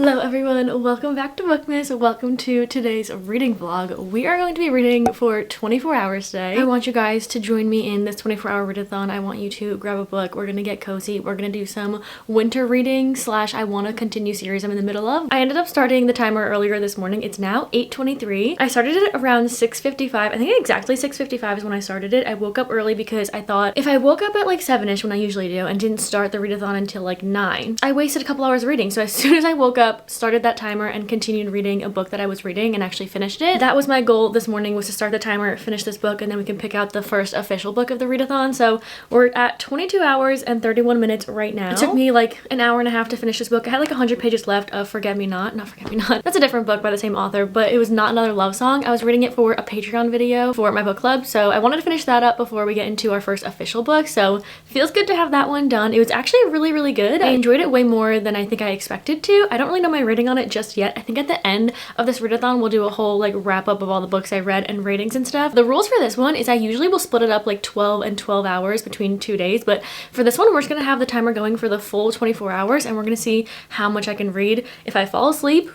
Hello everyone, welcome back to Bookmas. Welcome to today's reading vlog. We are going to be reading for 24 hours today. I want you guys to join me in this 24-hour readathon. I want you to grab a book. We're gonna get cozy. We're gonna do some winter reading slash I want to continue series I'm in the middle of. I ended up starting the timer earlier this morning. It's now 8:23. I started it around 6:55. I think exactly 6:55 is when I started it. I woke up early because I thought if I woke up at like 7ish when I usually do and didn't start the readathon until like 9, I wasted a couple hours reading. So as soon as I woke up, started that timer and continued reading a book that I was reading and actually finished it. That was my goal this morning, was to start the timer, finish this book, and then we can pick out the first official book of the readathon. So we're at 22 hours and 31 minutes right now. It took me like an hour and a half to finish this book. I had like 100 pages left of Forget Me Not. That's a different book by the same author, but it was not another love song. I was reading it for a Patreon video for my book club, so I wanted to finish that up before we get into our first official book. So feels good to have that one done. It was actually really good. I enjoyed it way more than I think I expected to. I don't really know my rating on it just yet. I think at the end of this readathon we'll do a whole like wrap up of all the books I read and ratings and stuff. The rules for this one is I usually will split it up like 12 and 12 hours between 2 days, but for this one we're just gonna have the timer going for the full 24 hours and we're gonna see how much I can read. If I fall asleep,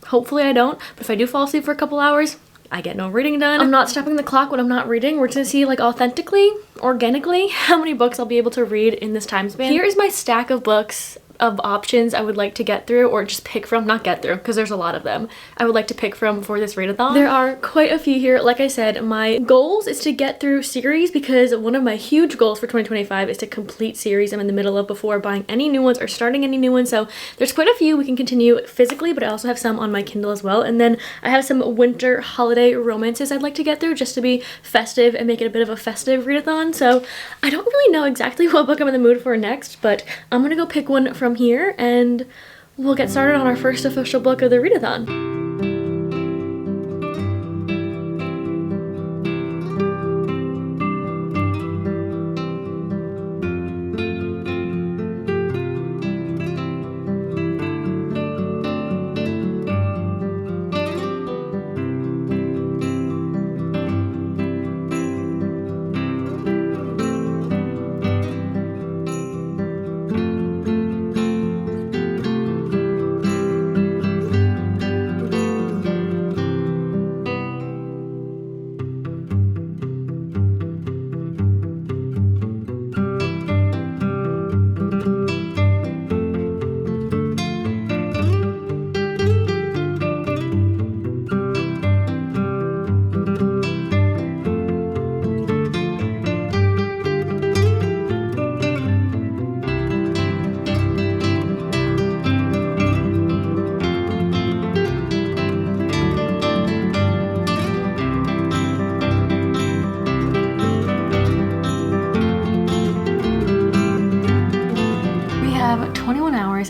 hopefully I don't, but if I do fall asleep for a couple hours, I get no reading done. I'm not stopping the clock when I'm not reading. We're gonna see like authentically, organically, how many books I'll be able to read in this time span. Here is my stack of books of options I would like to get through, or just pick from, not get through because there's a lot of them I would like to pick from for this readathon. There are quite a few here. Like I said, my goals is to get through series because one of my huge goals for 2025 is to complete series I'm in the middle of before buying any new ones or starting any new ones. So there's quite a few we can continue physically, but I also have some on my Kindle as well. And then I have some winter holiday romances I'd like to get through just to be festive and make it a bit of a festive readathon. So I don't really know exactly what book I'm in the mood for next, but I'm gonna go pick one from here and we'll get started on our first official book of the readathon.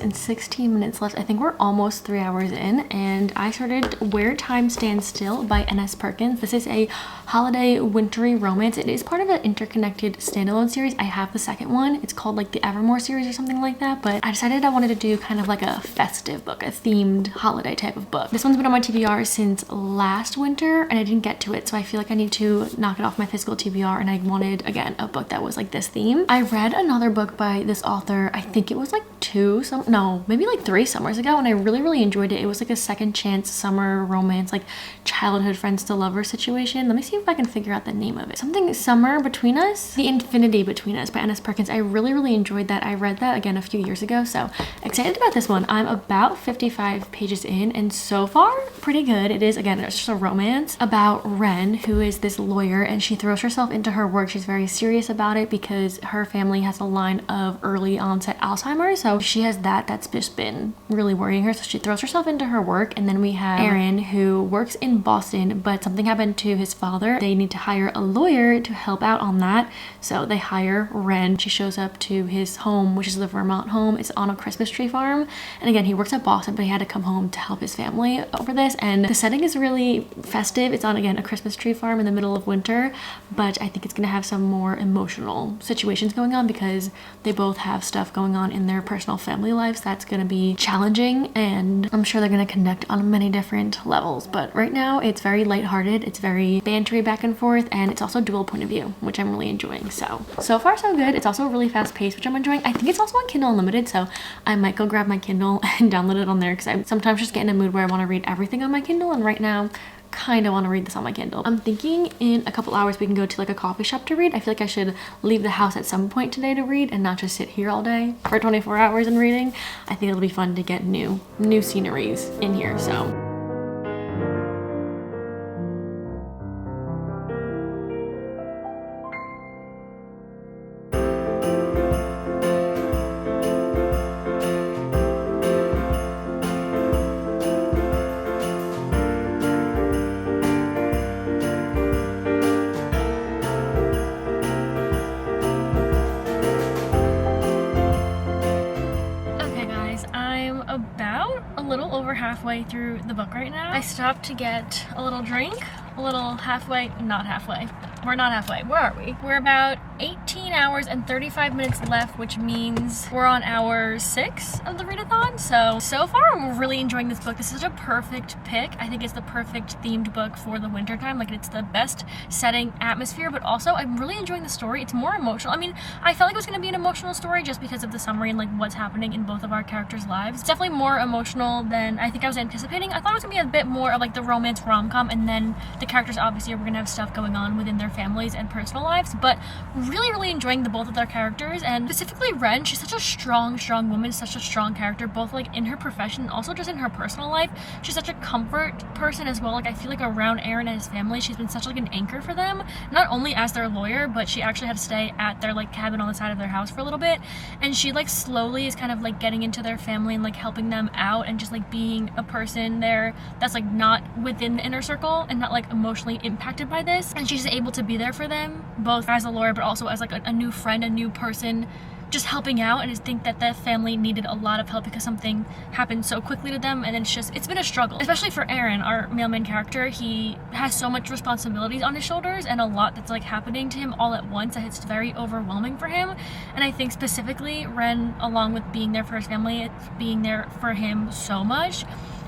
And 16 minutes left. I think we're almost 3 hours in, and I started Where Time Stands Still by N.S. Perkins. This is a holiday wintry romance. It is part of an interconnected standalone series. I have the second one. It's called like the Evermore series or something like that, but I decided I wanted to do kind of like a festive book, a themed holiday type of book. This one's been on my TBR since last winter and I didn't get to it, so I feel like I need to knock it off my physical TBR, and I wanted again a book that was like this theme. I read another book by this author, I think it was like maybe like 3 summers ago, and I really enjoyed it. It was like a second chance summer romance, like childhood friends to lovers situation. Let me see if I can figure out the name of it. Something Summer Between Us, The Infinity Between Us by N.S. Perkins. I really enjoyed that. I read that again a few years ago, so excited about this one. I'm about 55 pages in, and so far pretty good. It is, again, it's just a romance about Ren, who is this lawyer, and she throws herself into her work. She's very serious about it because her family has a line of early onset Alzheimer's, so she has that's just been really worrying her, so she throws herself into her work. And then we have Aaron, who works in Boston, but something happened to his father. They need to hire a lawyer to help out on that, so they hire Ren. She shows up to his home, which is the Vermont home. It's on a Christmas tree farm, and again, he works at Boston, but he had to come home to help his family over this, and the setting is really festive. It's on, again, a Christmas tree farm in the middle of winter, but I think it's gonna have some more emotional situations going on because they both have stuff going on in their personal family lives that's gonna be challenging, and I'm sure they're gonna connect on many different levels. But right now it's very lighthearted, it's very bantery commentary back and forth, and it's also dual point of view, which I'm really enjoying. So far so good. It's also really fast paced, which I'm enjoying. I think it's also on Kindle Unlimited, so I might go grab my Kindle and download it on there, because I sometimes just get in a mood where I want to read everything on my Kindle, and right now kind of want to read this on my Kindle. I'm thinking in a couple hours we can go to like a coffee shop to read. I feel like I should leave the house at some point today to read and not just sit here all day for 24 hours and reading. I think it'll be fun to get new sceneries in here, so. About a little over halfway through the book right now. I stopped to get a little drink, a little halfway, not halfway. We're not halfway. Where are we? We're about 18 hours and 35 minutes left, which means we're on hour 6 of the readathon. So far I'm really enjoying this book. This is a perfect pick. I think it's the perfect themed book for the winter time. Like, it's the best setting, atmosphere, but also I'm really enjoying the story. It's more emotional. I mean, I felt like it was going to be an emotional story just because of the summary and like what's happening in both of our characters' lives. It's definitely more emotional than I think I was anticipating. I thought it was going to be a bit more of like the romance rom-com, and then the characters obviously are going to have stuff going on within their families and personal lives, but really enjoying the both of their characters, and specifically Ren. She's such a strong woman, such a strong character, both like in her profession and also just in her personal life. She's such a comfort person as well. Like, I feel like around Aaron and his family, she's been such like an anchor for them, not only as their lawyer, but she actually had to stay at their like cabin on the side of their house for a little bit, and she like slowly is kind of like getting into their family and like helping them out and just like being a person there that's like not within the inner circle and not like emotionally impacted by this, and she's able to be there for them both as a lawyer but also as like a new friend, a new person, just helping out. And I think that the family needed a lot of help because something happened so quickly to them, and it's been a struggle, especially for Aaron, our main character. He has so much responsibilities on his shoulders and a lot that's like happening to him all at once that it's very overwhelming for him. And I think specifically Ren, along with being there for his family, it's being there for him so much.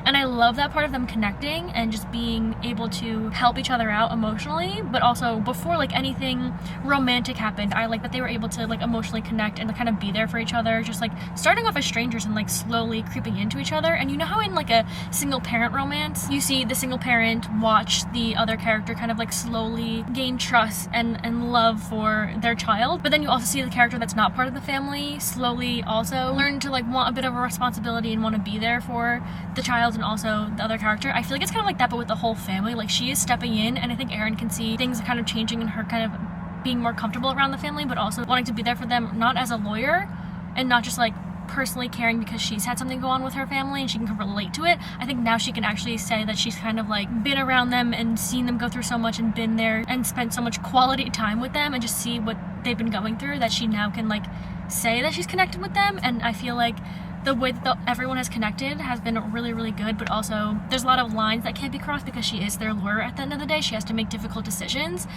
And I love that part of them connecting and just being able to help each other out emotionally, but also before like anything romantic happened, I like that they were able to like emotionally connect and kind of be there for each other, just like starting off as strangers and like slowly creeping into each other. And you know how in like a single parent romance, you see the single parent watch the other character kind of like slowly gain trust and love for their child, but then you also see the character that's not part of the family slowly also learn to like want a bit of a responsibility and want to be there for the child and also the other character. I feel like it's kind of like that, but with the whole family. Like, she is stepping in, and I think Aaron can see things kind of changing and her kind of being more comfortable around the family, but also wanting to be there for them, not as a lawyer and not just like personally caring because she's had something go on with her family and she can relate to it. I think now she can actually say that she's kind of like been around them and seen them go through so much and been there and spent so much quality time with them and just see what they've been going through, that she now can like say that she's connected with them. And I feel like the way that everyone has connected has been really good, but also there's a lot of lines that can't be crossed because she is their lawyer at the end of the day. She has to make difficult decisions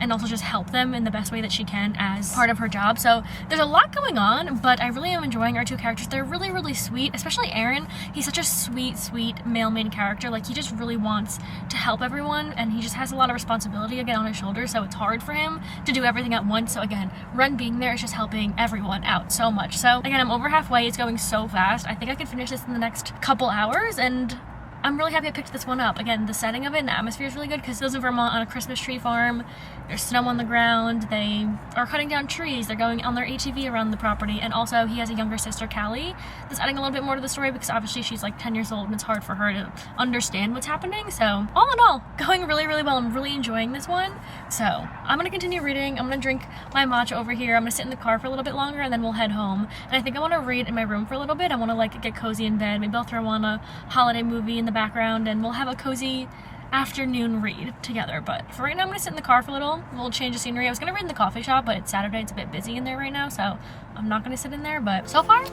and also just help them in the best way that she can as part of her job. So there's a lot going on, but I really am enjoying our two characters. They're really sweet, especially Aaron. He's such a sweet male main character. Like, he just really wants to help everyone, and he just has a lot of responsibility again on his shoulders, so it's hard for him to do everything at once. So again, Ren being there is just helping everyone out so much. So again, I'm over halfway. It's going so fast. I think I can finish this in the next couple hours, and I'm really happy I picked this one up. Again, the setting of it and the atmosphere is really good because it lives in Vermont on a Christmas tree farm. There's snow on the ground. They are cutting down trees. They're going on their ATV around the property. And also, he has a younger sister, Callie, that's adding a little bit more to the story because obviously she's like 10 years old and it's hard for her to understand what's happening. So all in all, going really well. I'm really enjoying this one. So I'm going to continue reading. I'm going to drink my matcha over here. I'm going to sit in the car for a little bit longer and then we'll head home. And I think I want to read in my room for a little bit. I want to like get cozy in bed. Maybe I'll throw on a holiday movie in the background and we'll have a cozy afternoon read together. But for right now, I'm gonna sit in the car for a little. We'll change the scenery. I was gonna read in the coffee shop, but it's Saturday. It's a bit busy in there right now, so I'm not gonna sit in there. But so far,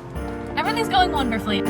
everything's going wonderfully.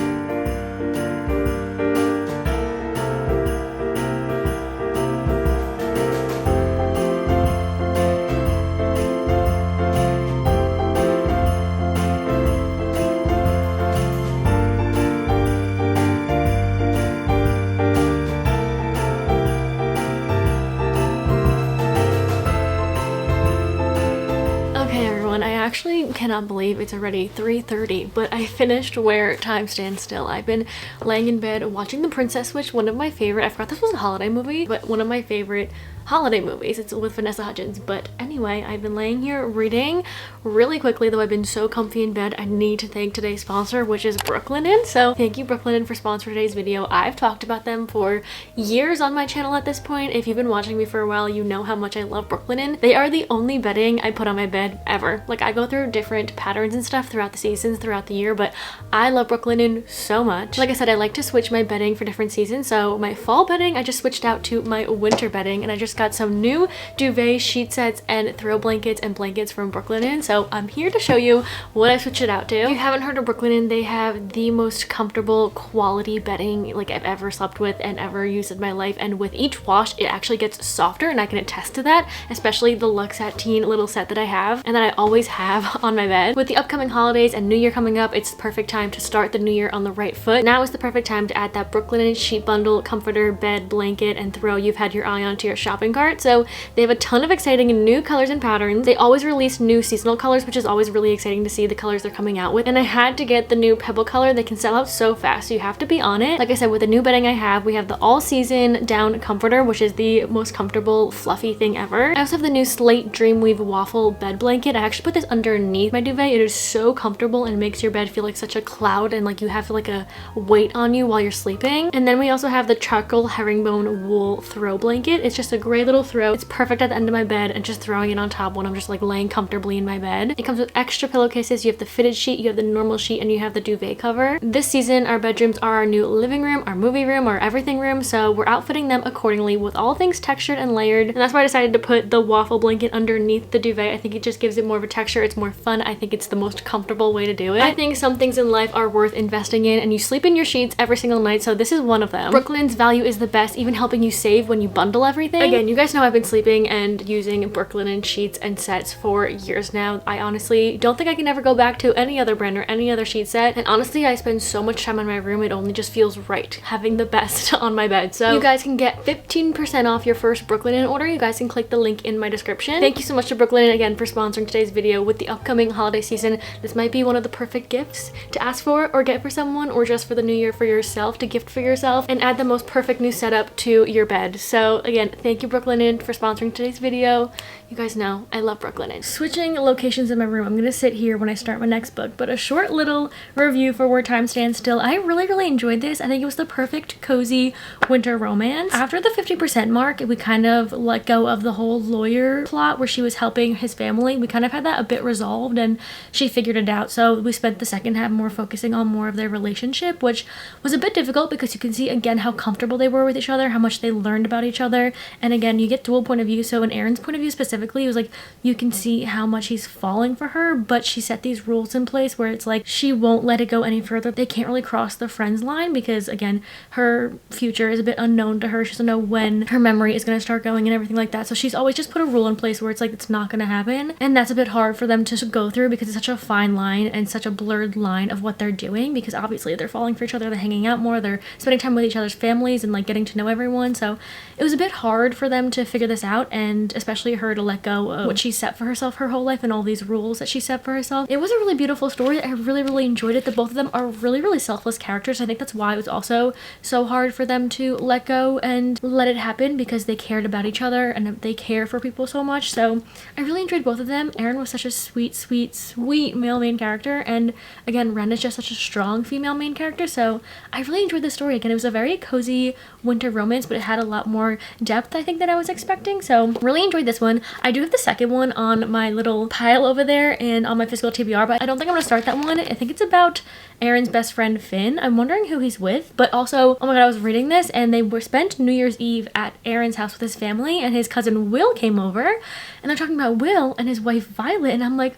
actually cannot believe it's already 3:30, but I finished Where Time Stands Still. I've been laying in bed watching The Princess Switch, one of my favorite, I forgot this was a holiday movie, but one of my favorite holiday movies. It's with Vanessa Hudgens. But anyway, I've been laying here reading really quickly, though I've been so comfy in bed. I need to thank today's sponsor, which is Brooklinen. So thank you, Brooklinen, for sponsoring today's video. I've talked about them for years on my channel at this point. If you've been watching me for a while, you know how much I love Brooklinen. They are the only bedding I put on my bed ever. Like, I go through different patterns and stuff throughout the seasons, throughout the year, but I love Brooklinen so much. Like I said, I like to switch my bedding for different seasons. So my fall bedding, I just switched out to my winter bedding, and I just got some new duvet, sheet sets, and throw blankets and blankets from Brooklinen. So I'm here to show you what I switched it out to. If you haven't heard of Brooklinen, they have the most comfortable quality bedding like I've ever slept with and ever used in my life. And with each wash, it actually gets softer, and I can attest to that, especially the Luxe Sateen little set that I have and that I always have on my bed. With the upcoming holidays and New Year coming up, it's the perfect time to start the new year on the right foot. Now is the perfect time to add that Brooklinen sheet bundle, comforter, bed, blanket, and throw you've had your eye on to your shopping cart. So they have a ton of exciting new colors and patterns. They always release new seasonal colors, which is always really exciting to see the colors they're coming out with. And I had to get the new pebble color. They can sell out so fast, so you have to be on it. Like I said, with the new bedding I have, we have the all season down comforter, which is the most comfortable fluffy thing ever. I also have the new slate Dreamweave waffle bed blanket. I actually put this underneath my duvet. It is so comfortable and makes your bed feel like such a cloud, and like you have like a weight on you while you're sleeping. And then we also have the charcoal herringbone wool throw blanket. It's just a gray little throw. It's perfect at the end of my bed and just throwing it on top when I'm just like laying comfortably in my bed. It comes with extra pillowcases. You have the fitted sheet, you have the normal sheet, and you have the duvet cover. This season, our bedrooms are our new living room, our movie room, our everything room, so we're outfitting them accordingly with all things textured and layered. And that's why I decided to put the waffle blanket underneath the duvet. I think it just gives it more of a texture. It's more fun. I think it's the most comfortable way to do it. I think some things in life are worth investing in, and you sleep in your sheets every single night, so this is one of them. Brooklinen's value is the best, even helping you save when you bundle everything. Again, you guys know I've been sleeping and using Brooklinen sheets and sets for years now. I honestly don't think I can ever go back to any other brand or any other sheet set, and honestly I spend so much time in my room, it only just feels right having the best on my bed. So you guys can get 15% off your first Brooklinen order. You guys can click the link in my description. Thank you so much to Brooklinen again for sponsoring today's video. With the upcoming holiday season, this might be one of the perfect gifts to ask for or get for someone, or just for the new year for yourself, to gift for yourself and add the most perfect new setup to your bed. So again, thank you Brooklinen for sponsoring today's video. You guys know I love Brooklinen. Switching locations in my room, I'm gonna sit here when I start my next book, but a short little review for Where Time Stands Still. I really enjoyed this. I think it was the perfect cozy winter romance. After the 50% mark, we kind of let go of the whole lawyer plot where she was helping his family. We kind of had that a bit resolved and she figured it out. So we spent the second half more focusing on more of their relationship, which was a bit difficult because you can see again how comfortable they were with each other, how much they learned about each other. And again, you get dual point of view. So in Aaron's point of view specifically, it was like you can see how much he's falling for her, but she set these rules in place where it's like she won't let it go any further. They can't really cross the friends line because again, her future is a bit unknown to her. She doesn't know when her memory is going to start going and everything like that. So she's always just put a rule in place where it's like it's not going to happen, and that's a bit hard for them to go through because it's such a fine line and such a blurred line of what they're doing, because obviously they're falling for each other, they're hanging out more, they're spending time with each other's families and like getting to know everyone. So it was a bit hard for them to figure this out, and especially her to let go of what she set for herself her whole life and all these rules that she set for herself. It was a really beautiful story. I really enjoyed it. The both of them are really selfless characters. I think that's why it was also so hard for them to let go and let it happen, because they cared about each other and they care for people so much. So I really enjoyed both of them. Aaron was such a sweet male main character, and again Ren is just such a strong female main character. So I really enjoyed the story. Again, it was a very cozy winter romance, but it had a lot more depth I think that I was expecting. So really enjoyed this one. I do have the second one on my little pile over there and on my physical TBR, but I don't think I'm gonna start that one. I think it's about Aaron's best friend Finn. I'm wondering who he's with, but also, oh my god, I was reading this and they were spent New Year's Eve at Aaron's house with his family, and his cousin Will came over and they're talking about Will and his wife Violet, and I'm like,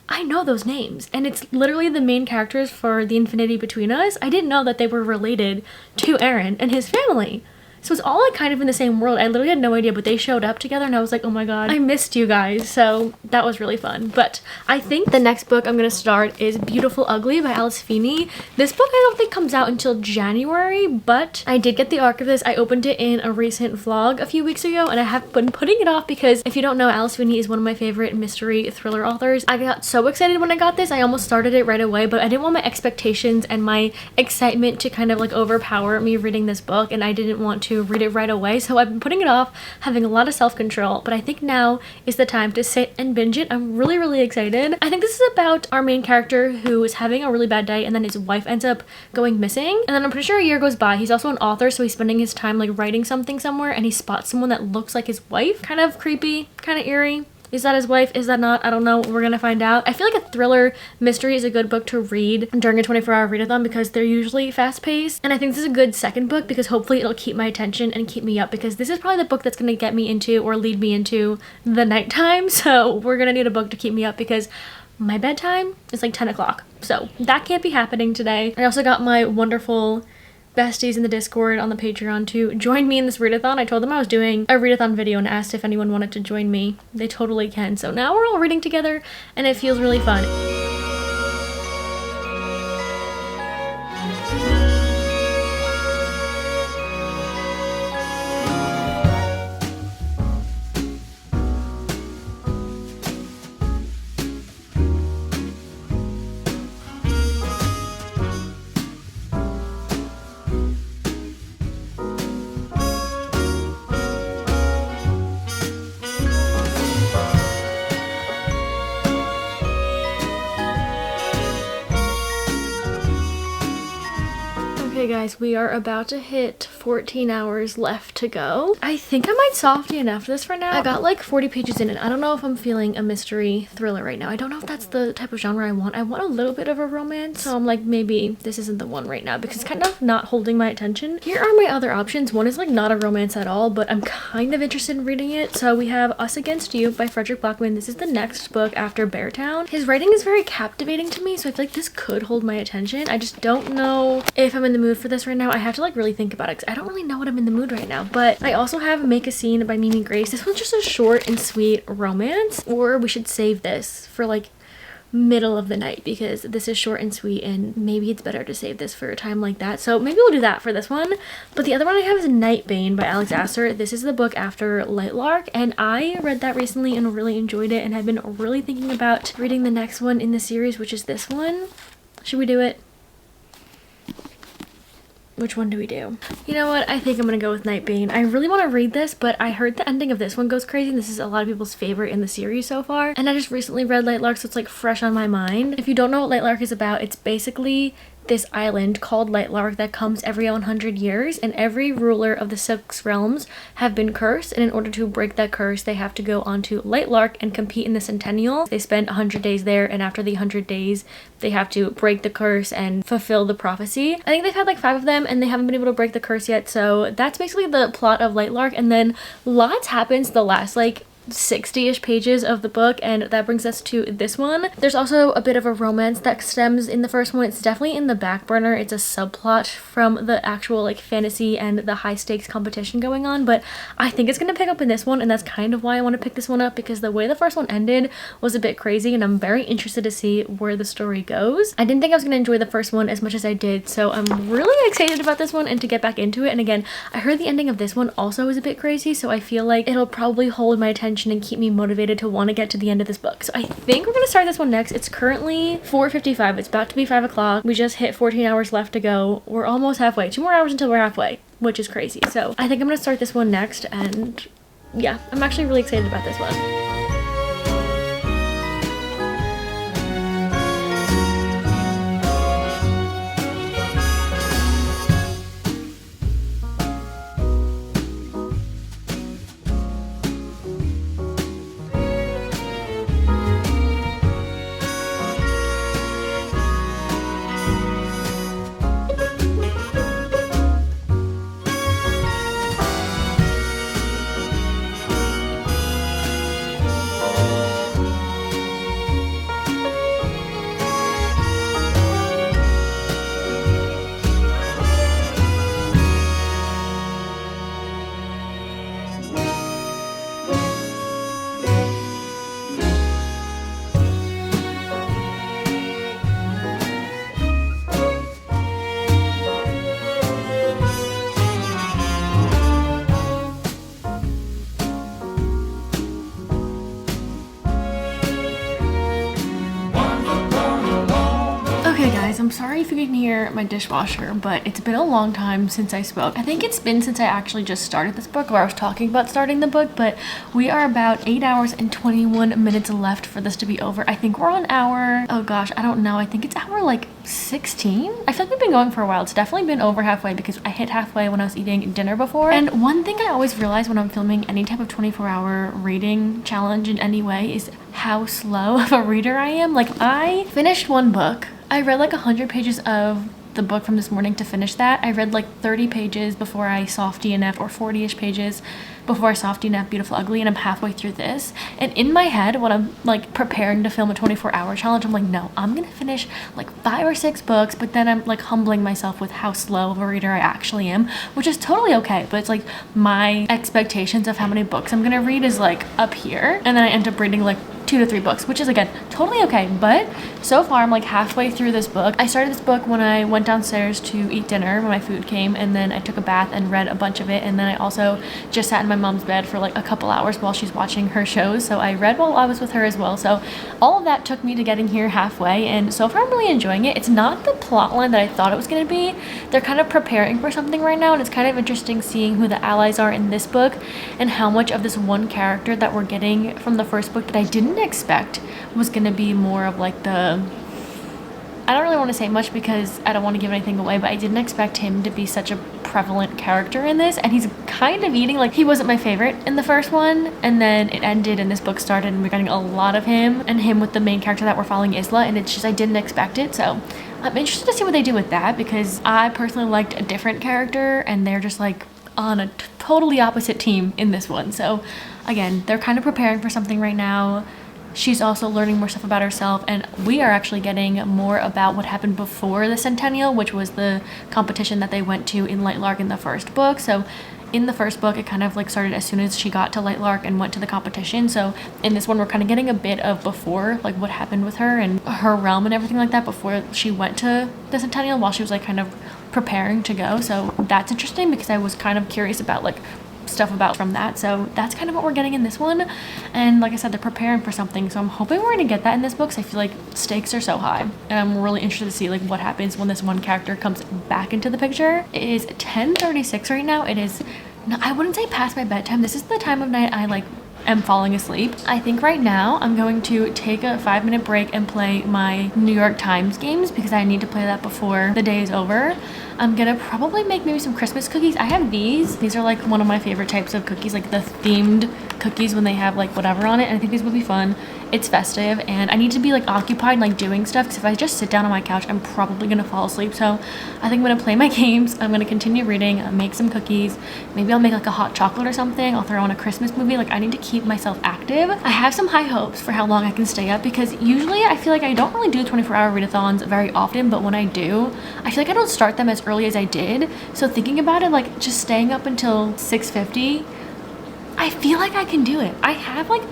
I know those names, and it's literally the main characters for The Infinity Between Us. I didn't know that they were related to Aaron and his family. So it's all like kind of in the same world. I literally had no idea, but they showed up together and I was like, oh my god, I missed you guys. So that was really fun. But I think the next book I'm gonna start is Beautiful Ugly by Alice Feeney. This book I don't think comes out until January, but I did get the arc of this. I opened it in a recent vlog a few weeks ago and I have been putting it off because if you don't know, Alice Feeney is one of my favorite mystery thriller authors. I got so excited when I got this. I almost started it right away, but I didn't want my expectations and my excitement to kind of like overpower me reading this book, and I didn't want to read it right away. So I've been putting it off, having a lot of self-control, but I think now is the time to sit and binge it. I'm really excited. I think this is about our main character who is having a really bad day and then his wife ends up going missing, and then I'm pretty sure a year goes by. He's also an author, so he's spending his time like writing something somewhere and he spots someone that looks like his wife. Kind of creepy, kind of eerie. Is that his wife? Is that not? I don't know. We're gonna find out. I feel like a thriller mystery is a good book to read during a 24-hour readathon because they're usually fast-paced. And I think this is a good second book because hopefully it'll keep my attention and keep me up, because this is probably the book that's gonna get me into or lead me into the nighttime. So we're gonna need a book to keep me up because my bedtime is like 10 o'clock. So that can't be happening today. I also got my wonderful besties in the Discord on the Patreon to join me in this readathon. I told them I was doing a readathon video and asked if anyone wanted to join me. They totally can. So now we're all reading together and it feels really fun. Okay guys, we are about to hit 14 hours left to go. I think I might softy enough this for now. I got like 40 pages in and I don't know if I'm feeling a mystery thriller right now. I don't know if that's the type of genre I want. I want a little bit of a romance. So I'm like, maybe this isn't the one right now because it's kind of not holding my attention. Here are my other options. One is like not a romance at all, but I'm kind of interested in reading it. So we have Us Against You by Frederick Blackman. This is the next book after Beartown. His writing is very captivating to me, so I feel like this could hold my attention. I just don't know if I'm in the mood for this right now. I have to like really think about it because I don't really know what I'm in the mood right now. But I also have Make a Scene by Mimi Grace. This one's just a short and sweet romance, or we should save this for like middle of the night because this is short and sweet and maybe it's better to save this for a time like that. So maybe we'll do that for this one. But the other one I have is Nightbane by Alex Astor. This is the book after Lightlark and I read that recently and really enjoyed it and have been really thinking about reading the next one in the series, which is this one. Should we do it? Which one do we do? You know what? I think I'm gonna go with Nightbane. I really want to read this, but I heard the ending of this one goes crazy. And this is a lot of people's favorite in the series so far. And I just recently read Lightlark, so it's like fresh on my mind. If you don't know what Lightlark is about, it's basically this island called Lightlark that comes every 100 years, and every ruler of the 6 realms have been cursed, and in order to break that curse they have to go onto Lightlark and compete in the Centennial. They spend 100 days there, and after the 100 days they have to break the curse and fulfill the prophecy. I think they've had like 5 of them and they haven't been able to break the curse yet, so that's basically the plot of Lightlark. And then lots happens the last like 60-ish pages of the book, and that brings us to this one. There's also a bit of a romance that stems in the first one. It's definitely in the back burner. It's a subplot from the actual like fantasy and the high stakes competition going on, but I think it's gonna pick up in this one, and that's kind of why I want to pick this one up, because the way the first one ended was a bit crazy and I'm very interested to see where the story goes. I didn't think I was gonna enjoy the first one as much as I did, so I'm really excited about this one and to get back into it. And again, I heard the ending of this one also is a bit crazy, so I feel like it'll probably hold my attention and keep me motivated to want to get to the end of this book. So I think we're gonna start this one next. It's currently 4:55. It's about to be 5 o'clock. We just hit 14 hours left to go. We're almost halfway. 2 more hours until we're halfway, which is crazy. So I think I'm gonna start this one next, and yeah, I'm actually really excited about this one. sorry if you can hear my dishwasher, but it's been a long time since I spoke. I think it's been since I actually just started this book, or I was talking about starting the book, but we are about 8 hours and 21 minutes left for this to be over. I think we're on hour, oh gosh, I don't know. I think it's hour like 16. I feel like we've been going for a while. It's definitely been over halfway because I hit halfway when I was eating dinner before. And one thing I always realize when I'm filming any type of 24-hour reading challenge in any way is how slow of a reader I am. Like, I finished one book. I read like 100 pages of the book from this morning to finish that. I read like 30 pages before I soft DNF, or 40-ish pages before I soft DNF Beautiful Ugly, and I'm halfway through this. And in my head, when I'm like preparing to film a 24-hour challenge, I'm like, no, I'm gonna finish like 5 or 6 books, but then I'm like humbling myself with how slow of a reader I actually am, which is totally okay. But it's like my expectations of how many books I'm gonna read is like up here, and then I end up reading like 2 to 3 books, which is again totally okay. But so far I'm like halfway through this book. I started this book when I went downstairs to eat dinner when my food came, and then I took a bath and read a bunch of it, and then I also just sat in my mom's bed for like a couple hours while she's watching her shows, so I read while I was with her as well. So all of that took me to getting here halfway, and so far I'm really enjoying it. It's not the plot line that I thought it was going to be. They're kind of preparing for something right now, and it's kind of interesting seeing who the allies are in this book and how much of this one character that we're getting from the first book that I didn't expect was going to be more of like the, I don't really want to say much because I don't want to give anything away, but I didn't expect him to be such a prevalent character in this, and he's kind of eating, like, he wasn't my favorite in the first one, and then it ended and this book started and we're getting a lot of him, and him with the main character that we're following, Isla, and it's just, I didn't expect it. So I'm interested to see what they do with that, because I personally liked a different character and they're just like on a totally opposite team in this one. So again, they're kind of preparing for something right now. She's also learning more stuff about herself, and we are actually getting more about what happened before the Centennial, which was the competition that they went to in Lightlark in the first book. So in the first book, it kind of like started as soon as she got to Lightlark and went to the competition. So in this one, we're kind of getting a bit of before, like what happened with her and her realm and everything like that before she went to the Centennial, while she was like kind of preparing to go. So that's interesting because I was kind of curious about like stuff about from that. So that's kind of what we're getting in this one, and like I said, they're preparing for something, so I'm hoping we're gonna get that in this book, because I feel like stakes are so high, and I'm really interested to see like what happens when this one character comes back into the picture. It is 10:36 right now. It is, I wouldn't say past my bedtime. This is the time of night I like am falling asleep. I think right now I'm going to take a 5-minute break and play my New York Times games, because I need to play that before the day is over. I'm gonna probably make maybe some Christmas cookies. I have these are like one of my favorite types of cookies, like the themed cookies when they have like whatever on it, and I think these would be fun. It's festive and I need to be like occupied, like doing stuff, because if I just sit down on my couch, I'm probably gonna fall asleep. So I think I'm gonna play my games, I'm gonna continue reading, make some cookies, maybe I'll make like a hot chocolate or something, I'll throw on a Christmas movie. Like, I need to keep myself active. I have some high hopes for how long I can stay up, because usually I feel like I don't really do 24-hour readathons very often, but when I do, I feel like I don't start them as early as I did. So thinking about it, like just staying up until 6:50, I feel like I can do it. I have like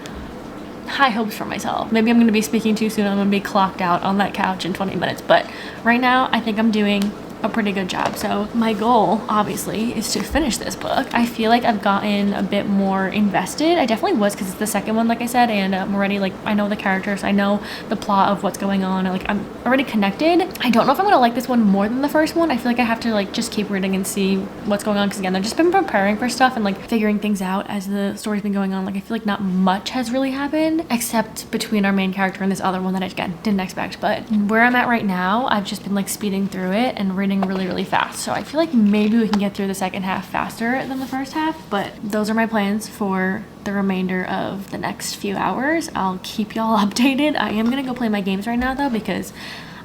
high hopes for myself. Maybe I'm going to be speaking too soon. I'm going to be clocked out on that couch in 20 minutes, but right now I think I'm doing a pretty good job. So my goal obviously is to finish this book. I feel like I've gotten a bit more invested. I definitely was, because it's the second one, like I said, and I'm already like, I know the characters, I know the plot of what's going on, like I'm already connected. I don't know if I'm gonna like this one more than the first one. I feel like I have to like just keep reading and see what's going on, because again, I've just been preparing for stuff and like figuring things out as the story's been going on. Like, I feel like not much has really happened except between our main character and this other one that I again didn't expect. But where I'm at right now, I've just been like speeding through it and reading really fast, so I feel like maybe we can get through the second half faster than the first half. But those are my plans for the remainder of the next few hours. I'll keep y'all updated. I am gonna go play my games right now though, because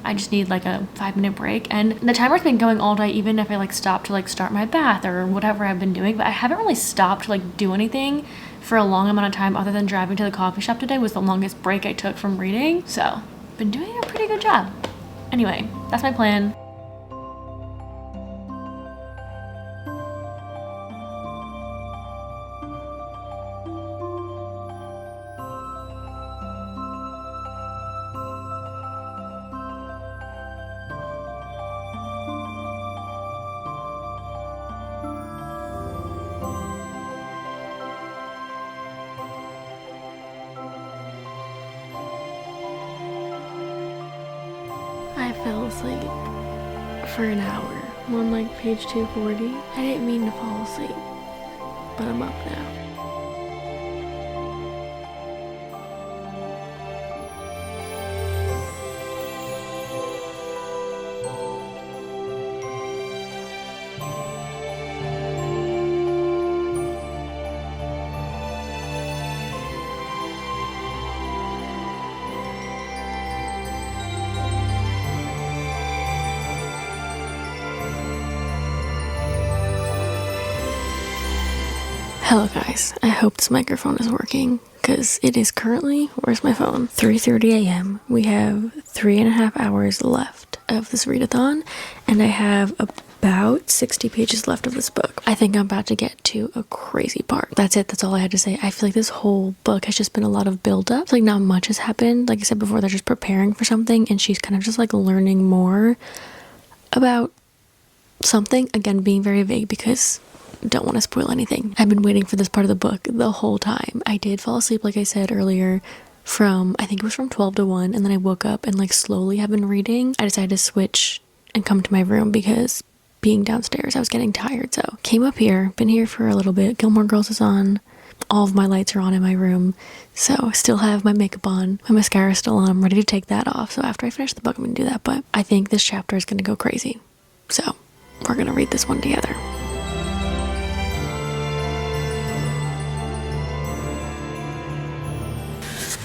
I just need like a 5-minute break, and the timer's been going all day, even if I like stop to like start my bath or whatever I've been doing. But I haven't really stopped to like do anything for a long amount of time other than driving to the coffee shop today. Was the longest break I took from reading, so been doing a pretty good job. Anyway, that's my plan. I fell asleep for an hour. I'm on like page 240. I didn't mean to fall asleep, but I'm up now. Hello guys, I hope this microphone is working, because it is currently, where's my phone? 3:30 a.m. We have 3.5 hours left of this readathon, and I have about 60 pages left of this book. I think I'm about to get to a crazy part. That's it, that's all I had to say. I feel like this whole book has just been a lot of build-up. It's like not much has happened. Like I said before, they're just preparing for something, and she's kind of just like learning more about something. Again, being very vague because don't want to spoil anything. I've been waiting for this part of the book the whole time. I did fall asleep, like I said earlier, I think it was from 12 to 1, and then I woke up and like slowly have been reading. I decided to switch and come to my room because being downstairs, I was getting tired. So came up here, been here for a little bit. Gilmore Girls is on. All of my lights are on in my room. So I still have my makeup on. My mascara is still on. I'm ready to take that off. So after I finish the book, I'm going to do that. But I think this chapter is going to go crazy. So we're going to read this one together.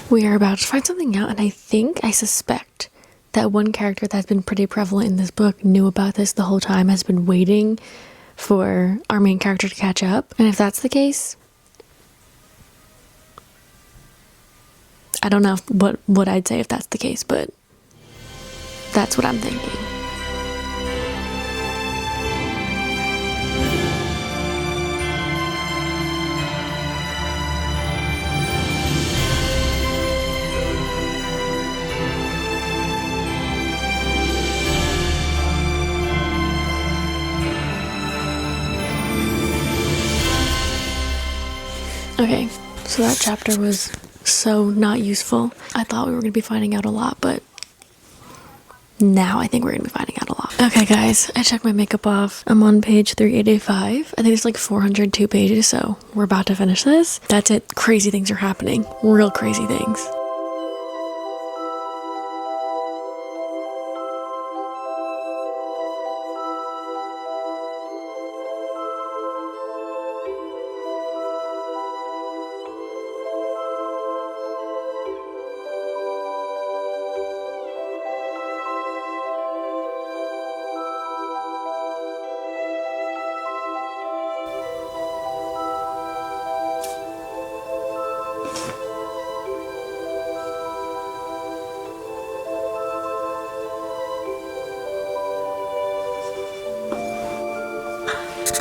We are about to find something out, and I suspect that one character that's been pretty prevalent in this book knew about this the whole time, has been waiting for our main character to catch up. And if that's the case, I don't know what I'd say if that's the case, but that's what I'm thinking. Okay, so that chapter was so not useful. I thought we were going to be finding out a lot, but now I think we're going to be finding out a lot. Okay guys, I checked my makeup off. I'm on page 385. I think it's like 402 pages, so we're about to finish this. That's it. Crazy things are happening. Real crazy things.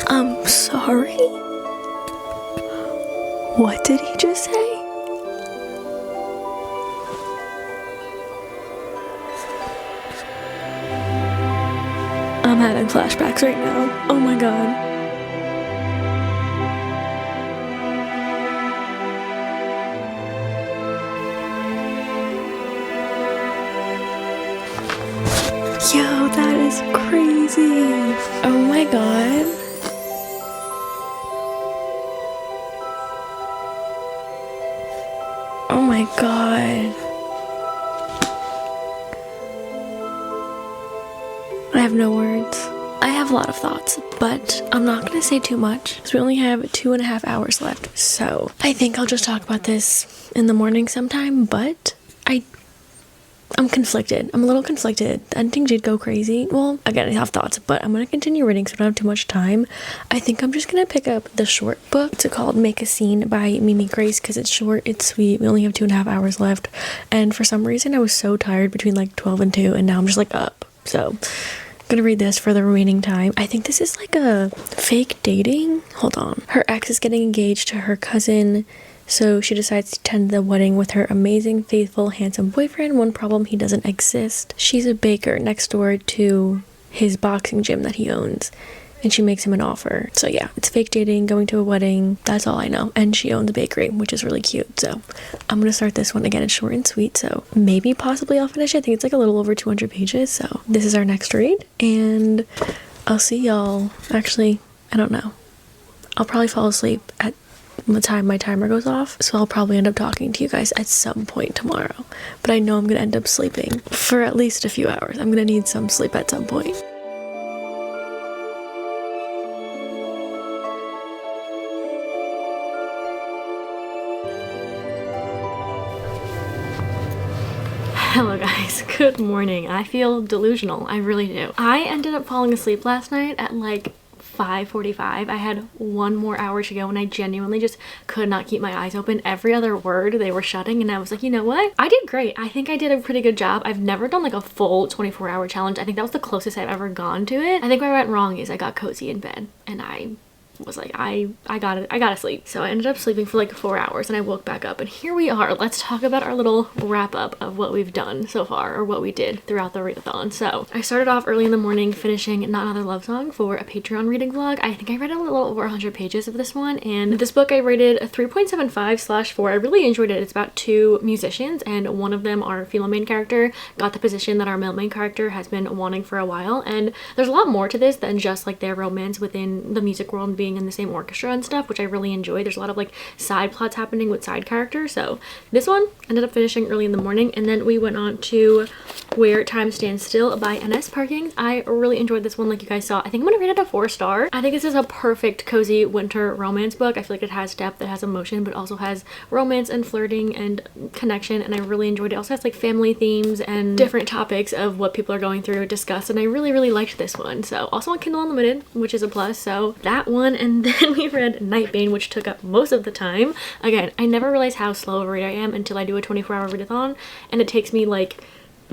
I'm sorry? What did he just say? I'm having flashbacks right now. Oh my god. Yo, that is crazy. Oh my god. Oh my god. I have no words. I have a lot of thoughts, but I'm not going to say too much because we only have 2.5 hours left. So I think I'll just talk about this in the morning sometime, but I'm conflicted. I'm a little conflicted. The ending did go crazy. Well, again, I have thoughts, but I'm going to continue reading so I don't have too much time. I think I'm just going to pick up the short book. It's called Make a Scene by Mimi Grace because it's short, it's sweet. We only have 2.5 hours left. And for some reason, I was so tired between like 12 and 2, and now I'm just like up. So I'm going to read this for the remaining time. I think this is like a fake dating. Hold on. Her ex is getting engaged to her cousin, so she decides to attend the wedding with her amazing, faithful, handsome boyfriend. One problem, he doesn't exist. She's a baker next door to his boxing gym that he owns. and she makes him an offer. So yeah, it's fake dating, going to a wedding, that's all I know. And she owns a bakery, which is really cute. So I'm gonna start this one. Again, it's short and sweet, so maybe possibly I'll finish it. I think it's like a little over 200 pages. So this is our next read, and I'll see y'all. Actually, I don't know. I'll probably fall asleep at the time my timer goes off, so I'll probably end up talking to you guys at some point tomorrow. But I know I'm gonna end up sleeping for at least a few hours. I'm gonna need some sleep at some point. Hello guys, good morning. I feel delusional, I really do. I ended up falling asleep last night at like 5:45. I had one more hour to go and I genuinely just could not keep my eyes open. Every other word they were shutting, and I was like, you know what? I did great. I think I did a pretty good job. I've never done like a full 24-hour challenge. I think that was the closest I've ever gone to it. I think where I went wrong is I got cozy in bed and I was like, I gotta sleep. So I ended up sleeping for like 4 hours and I woke back up, and here we are. Let's talk about our little wrap up of what we've done so far, or what we did throughout the readathon. So I started off early in the morning finishing Not Another Love Song for a Patreon reading vlog. I think I read a little over 100 pages of this one, and this book I rated a 3.75/4. I really enjoyed it. It's about two musicians, and one of them, our female main character, got the position that our male main character has been wanting for a while. And there's a lot more to this than just like their romance within the music world, being in the same orchestra and stuff, which I really enjoy. There's a lot of like side plots happening with side characters. So this one ended up finishing early in the morning, and then we went on to Where Time Stands Still by N.S. Parkings. I really enjoyed this one. Like you guys saw, I think I'm gonna rate it a 4-star. I think this is a perfect cozy winter romance book. I feel like it has depth, it has emotion, but also has romance and flirting and connection, and I really enjoyed it. It also has like family themes and different topics of what people are going through discussed, and I really liked this one. So also on Kindle Unlimited, which is a plus. So that one, and then we read Nightbane, which took up most of the time. Again, I never realized how slow of a reader I am until I do a 24-hour readathon, and it takes me like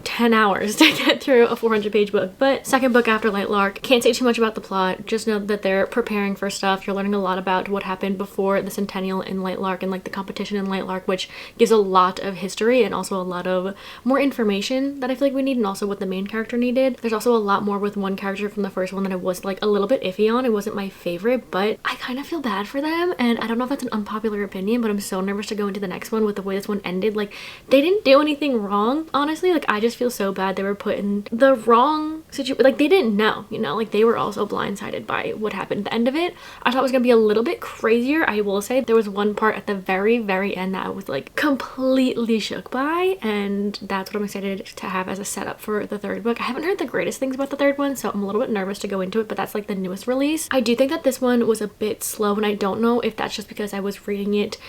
10 hours to get through a 400-page book. But second book after Light Lark. Can't say too much about the plot, just know that they're preparing for stuff. You're learning a lot about what happened before the Centennial in Light Lark and like the competition in Light Lark, which gives a lot of history and also a lot of more information that I feel like we need, and also what the main character needed. There's also a lot more with one character from the first one that I was like a little bit iffy on. It wasn't my favorite, but I kind of feel bad for them, and I don't know if that's an unpopular opinion, but I'm so nervous to go into the next one with the way this one ended. Like, they didn't do anything wrong, honestly. Like, I just feel so bad they were put in the wrong situation. Like, they didn't know, you know, like they were also blindsided by what happened. At the end of it, I thought it was gonna be a little bit crazier. I will say there was one part at the very end that I was like completely shook by, and that's what I'm excited to have as a setup for the third book. I haven't heard the greatest things about the third one, so I'm a little bit nervous to go into it, but that's like the newest release. I do think that this one was a bit slow, and I don't know if that's just because I was reading it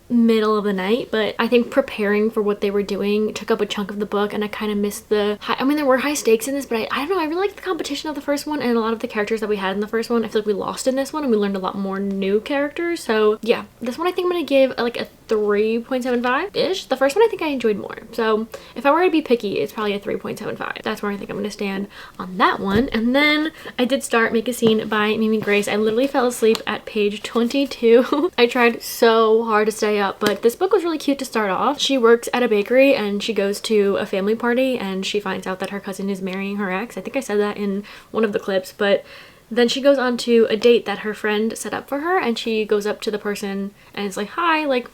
middle of the night, but I think preparing for what they were doing took up a chunk of the book, and I kind of missed the high, I mean, there were high stakes in this, but I don't know, I really liked the competition of the first one, and a lot of the characters that we had in the first one I feel like we lost in this one, and we learned a lot more new characters. So yeah, this one I think I'm gonna give like a 3.75-ish. The first one I think I enjoyed more, so if I were to be picky, it's probably a 3.75. That's where I think I'm gonna stand on that one. And then I did start Make a Scene by Mimi Grace. I literally fell asleep at page 22. I tried so hard to stay up, but this book was really cute to start off. She works at a bakery and she goes to a family party, and she finds out that her cousin is marrying her ex. I think I said that in one of the clips, but then she goes on to a date that her friend set up for her, and she goes up to the person and is like, hi, like,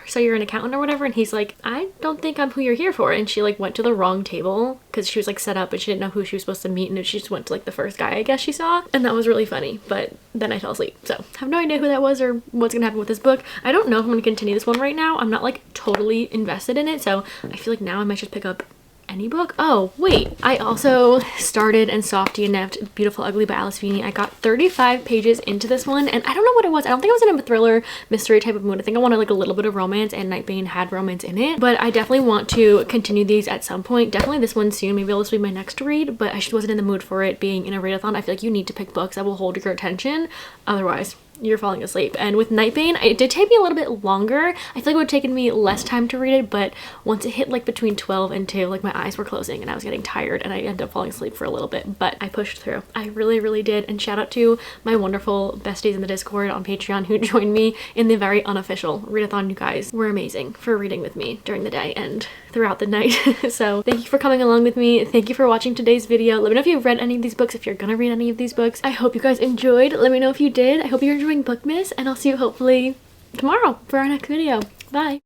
so you're an accountant or whatever? And he's like, I don't think I'm who you're here for. And she like went to the wrong table because she was like set up and she didn't know who she was supposed to meet, and she just went to like the first guy I guess she saw, and that was really funny. But then I fell asleep, so I have no idea who that was or what's gonna happen with this book. I don't know if I'm gonna continue this one right now. I'm not like totally invested in it, so I feel like now I might just pick up any book. Oh wait, I also started and soft DNF'd Beautiful Ugly by Alice Feeney. I got 35 pages into this one, and I don't know what it was. I don't think I was in a thriller mystery type of mood. I think I wanted like a little bit of romance, and Nightbane had romance in it, but I definitely want to continue these at some point. Definitely this one soon. Maybe this will be my next read, but I just wasn't in the mood for it being in a readathon. I feel like you need to pick books that will hold your attention, otherwise you're falling asleep. And with Nightbane, it did take me a little bit longer. I feel like it would have taken me less time to read it, but once it hit like between 12 and 2, like my eyes were closing and I was getting tired, and I ended up falling asleep for a little bit, but I pushed through. I really did. And shout out to my wonderful besties in the Discord on Patreon who joined me in the very unofficial readathon. You guys were amazing for reading with me during the day, and throughout the night. So thank you for coming along with me. Thank you for watching today's video. Let me know if you've read any of these books, if you're gonna read any of these books. I hope you guys enjoyed. Let me know if you did. I hope you're enjoying Bookmas, and I'll see you hopefully tomorrow for our next video. Bye!